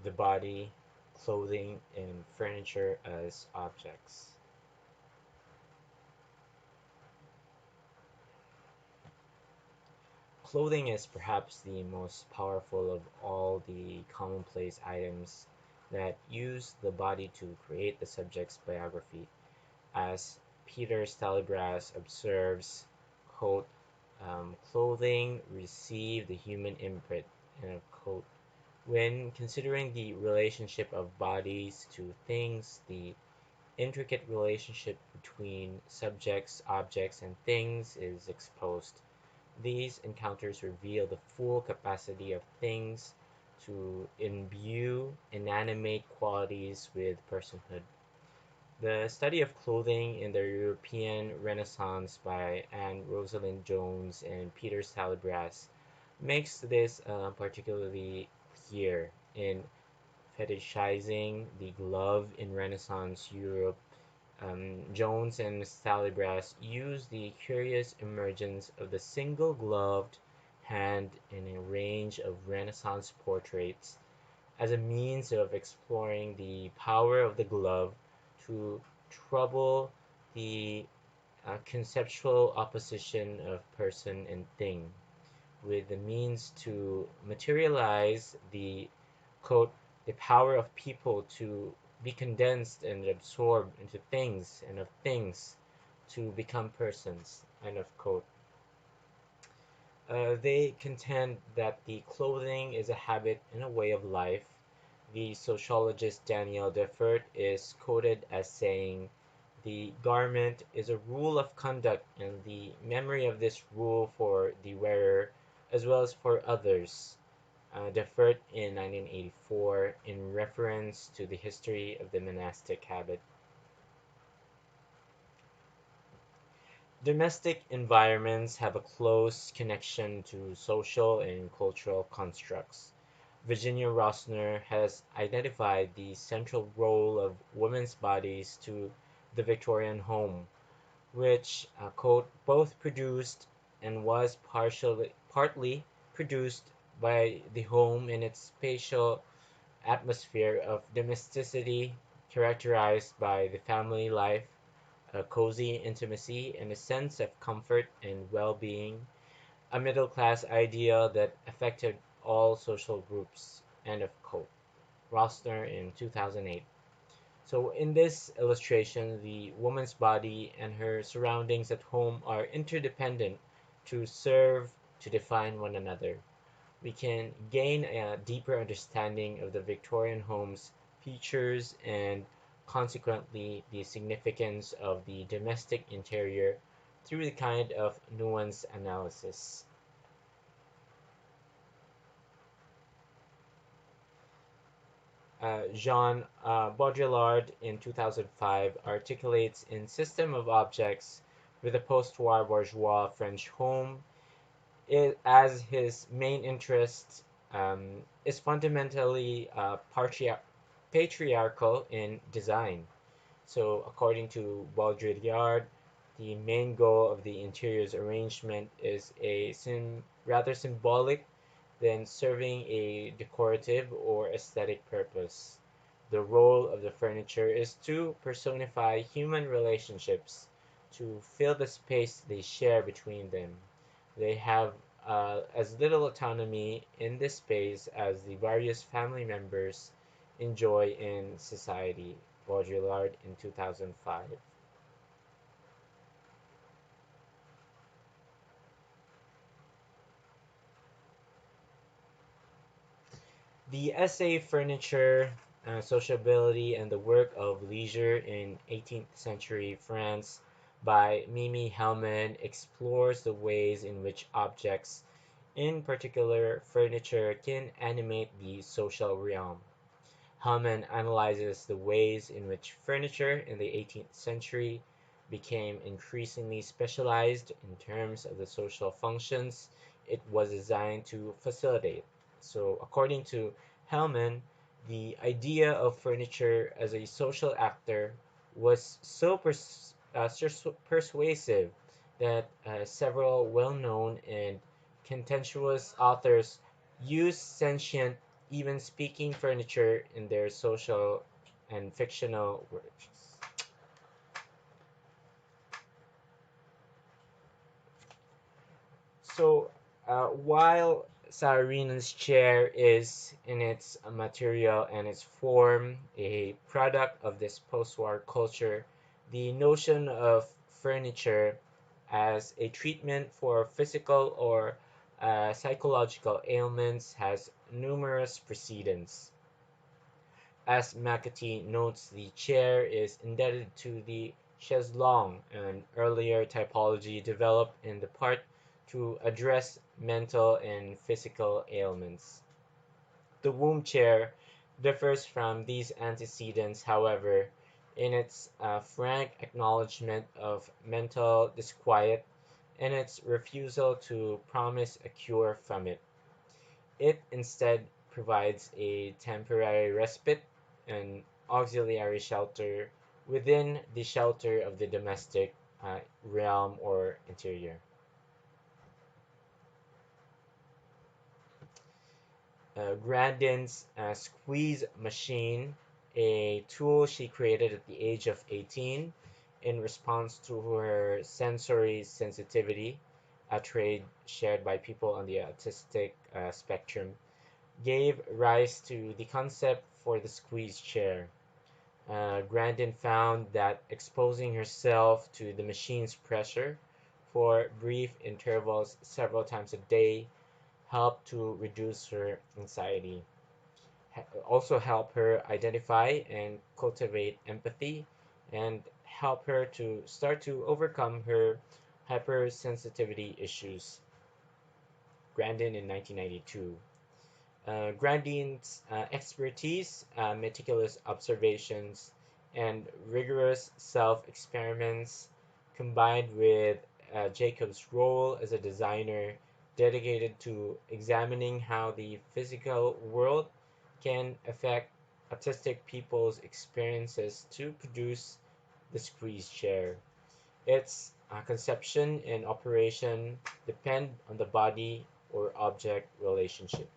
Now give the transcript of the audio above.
the body, clothing, and furniture as objects. Clothing is perhaps the most powerful of all the commonplace items that use the body to create the subject's biography. As Peter Stalibras observes, quote, clothing receive the human imprint, end of quote. When considering the relationship of bodies to things, the intricate relationship between subjects, objects, and things is exposed. These encounters reveal the full capacity of things to imbue inanimate qualities with personhood. The study of clothing in the European Renaissance by Anne Rosalind Jones and Peter Salibras makes this particularly clear in fetishizing the glove in Renaissance Europe. Jones and Salibras use the curious emergence of the single gloved hand in a range of Renaissance portraits as a means of exploring the power of the glove to trouble the conceptual opposition of person and thing, with the means to materialize the quote the power of people to be condensed and absorbed into things and of things to become persons, end of quote. They contend that the clothing is a habit and a way of life. The sociologist Daniel Defert is quoted as saying, "The garment is a rule of conduct, and the memory of this rule for the wearer, as well as for others." Defert in 1984 in reference to the history of the monastic habit. Domestic environments have a close connection to social and cultural constructs. Virginia Rossner has identified the central role of women's bodies to the Victorian home, which, quote, both produced and was partly produced by the home in its spatial atmosphere of domesticity characterized by the family life, a cozy intimacy, and a sense of comfort and well-being, a middle-class ideal that affected all social groups. End of quote. Rosner in 2008. So in this illustration, the woman's body and her surroundings at home are interdependent to serve to define one another. We can gain a deeper understanding of the Victorian home's features and consequently the significance of the domestic interior through the kind of nuanced analysis. Jean Baudrillard in 2005 articulates in System of Objects with the post-war bourgeois French home as his main interest is fundamentally patriarchal in design. So, according to Baudrillard, the main goal of the interior's arrangement is rather symbolic than serving a decorative or aesthetic purpose. The role of the furniture is to personify human relationships, to fill the space they share between them. They have as little autonomy in this space as the various family members enjoy in society. Baudrillard in 2005. The essay Furniture, Sociability, and the Work of Leisure in 18th Century France by Mimi Hellman explores the ways in which objects, in particular furniture, can animate the social realm. Hellman analyzes the ways in which furniture in the 18th century became increasingly specialized in terms of the social functions it was designed to facilitate. So, according to Hellman, the idea of furniture as a social actor was so persuasive that several well known and contentious authors used sentient even speaking furniture in their social and fictional works. So, while Saarina's chair is, in its material and its form, a product of this post-war culture, the notion of furniture as a treatment for physical or psychological ailments has numerous precedents. As McAtee notes, the chair is indebted to the chaise longue, an earlier typology developed in the part to address mental and physical ailments. The womb chair differs from these antecedents, however, in its frank acknowledgement of mental disquiet and its refusal to promise a cure from it. It instead provides a temporary respite, an auxiliary shelter within the shelter of the domestic realm or interior. Grandin's squeeze machine, a tool she created at the age of 18 in response to her sensory sensitivity, a trait shared by people on the autistic spectrum, gave rise to the concept for the squeeze chair. Grandin found that exposing herself to the machine's pressure for brief intervals several times a day helped to reduce her anxiety, also help her identify and cultivate empathy, and help her to start to overcome her hypersensitivity issues. Grandin in 1992. Grandin's expertise, meticulous observations, and rigorous self-experiments, combined with Jacob's role as a designer dedicated to examining how the physical world can affect autistic people's experiences to produce the squeeze chair. Its conception and operation depend on the body or object relationship.